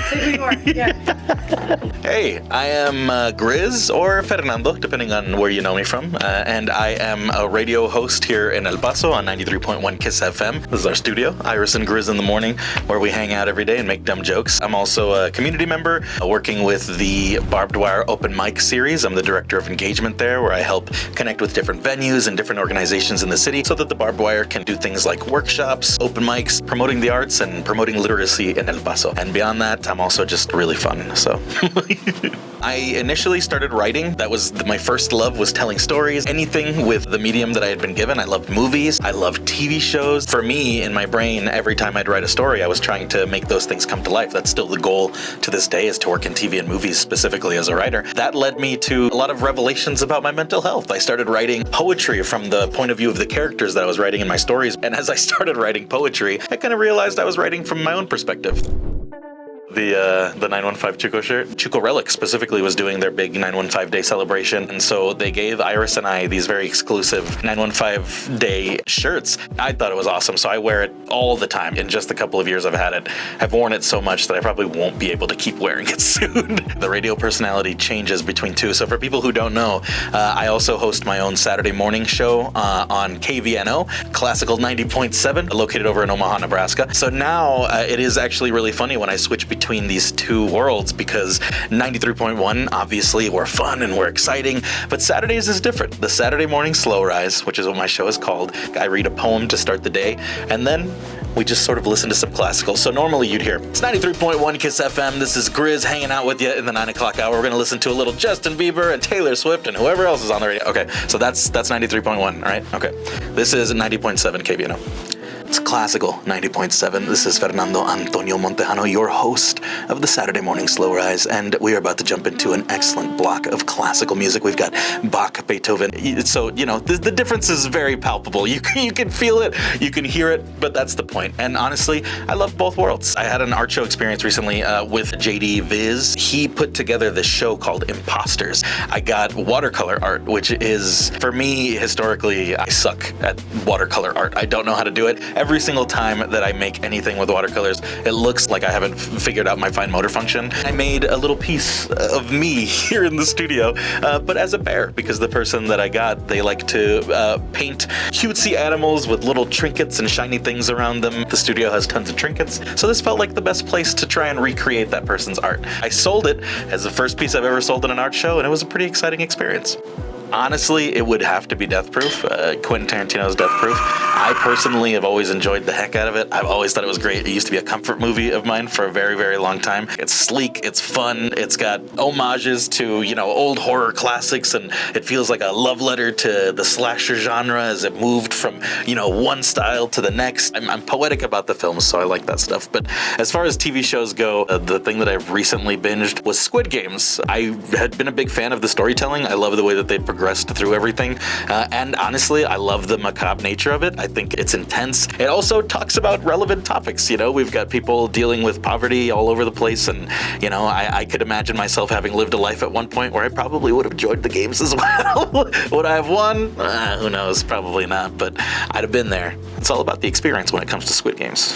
Say who you are. Yeah. Hey, I am Grizz or Fernando, depending on where you know me from, and I am a radio host here in El Paso on 93.1 Kiss FM. This is our studio, Iris and Grizz in the morning, where we hang out every day and make dumb jokes. I'm also a community member working with the Barbed Wire Open Mic series. I'm the director of engagement there, where I help connect with different venues and different organizations in the city so that the Barbed Wire can do things like workshops, open mics, promoting the arts, and promoting literacy in El Paso. And beyond that, I'm also just really fun, so. I initially started writing. That was my first love, was telling stories. Anything with the medium that I had been given. I loved movies. I loved TV shows. For me, in my brain, every time I'd write a story, I was trying to make those things come to life. That's still the goal to this day, is to work in TV and movies, specifically as a writer. That led me to a lot of revelations about my mental health. I started writing poetry from the point of view of the characters that I was writing in my stories. And as I started writing poetry, I kind of realized I was writing from my own perspective. The 915 Chuco shirt. Chuco Relic specifically was doing their big 915 day celebration, and so they gave Iris and I these very exclusive 915 day shirts. I thought it was awesome, so I wear it all the time. In just a couple of years I've had it, I've worn it so much that I probably won't be able to keep wearing it soon. The radio personality changes between two. So for people who don't know, I also host my own Saturday morning show on KVNO, Classical 90.7, located over in Omaha, Nebraska. So now it is actually really funny when I switch between these two worlds, because 93.1, obviously we're fun and we're exciting, but Saturdays is different. The Saturday morning slow rise, which is what my show is called. I read a poem to start the day, and then we just sort of listen to some classical. So normally you'd hear, it's 93.1 Kiss FM. This is Grizz hanging out with you in the 9 o'clock hour. We're going to listen to a little Justin Bieber and Taylor Swift and whoever else is on the radio. Okay, so that's 93.1, all right? Okay. This is 90.7 KVNO. It's Classical 90.7. This is Fernando Antonio Montejano, your host of the Saturday Morning Slow Rise, and we are about to jump into an excellent block of classical music. We've got Bach, Beethoven. So, you know, the difference is very palpable. You can feel it, you can hear it, but that's the point. And honestly, I love both worlds. I had an art show experience recently with JD Viz. He put together this show called Imposters. I got watercolor art, which is, for me, historically, I suck at watercolor art. I don't know how to do it. Every single time that I make anything with watercolors, it looks like I haven't figured out my fine motor function. I made a little piece of me here in the studio, but as a bear, because the person that I got, they like to paint cutesy animals with little trinkets and shiny things around them. The studio has tons of trinkets, so this felt like the best place to try and recreate that person's art. I sold it as the first piece I've ever sold in an art show, and it was a pretty exciting experience. Honestly, it would have to be Death Proof, Quentin Tarantino's Death Proof. I personally have always enjoyed the heck out of it. I've always thought it was great. It used to be a comfort movie of mine for a very, very long time. It's sleek, it's fun, it's got homages to, you know, old horror classics, and it feels like a love letter to the slasher genre as it moved from, you know, one style to the next. I'm poetic about the films, so I like that stuff. But as far as TV shows go, the thing that I've recently binged was Squid Games. I had been a big fan of the storytelling. I love the way that they progressed through everything, and honestly, I love the macabre nature of it. I think it's intense. It also talks about relevant topics. You know, we've got people dealing with poverty all over the place, and you know, I could imagine myself having lived a life at one point where I probably would have enjoyed the games as well. Would I have won? Who knows? Probably not, but I'd have been there. It's all about the experience when it comes to Squid Games.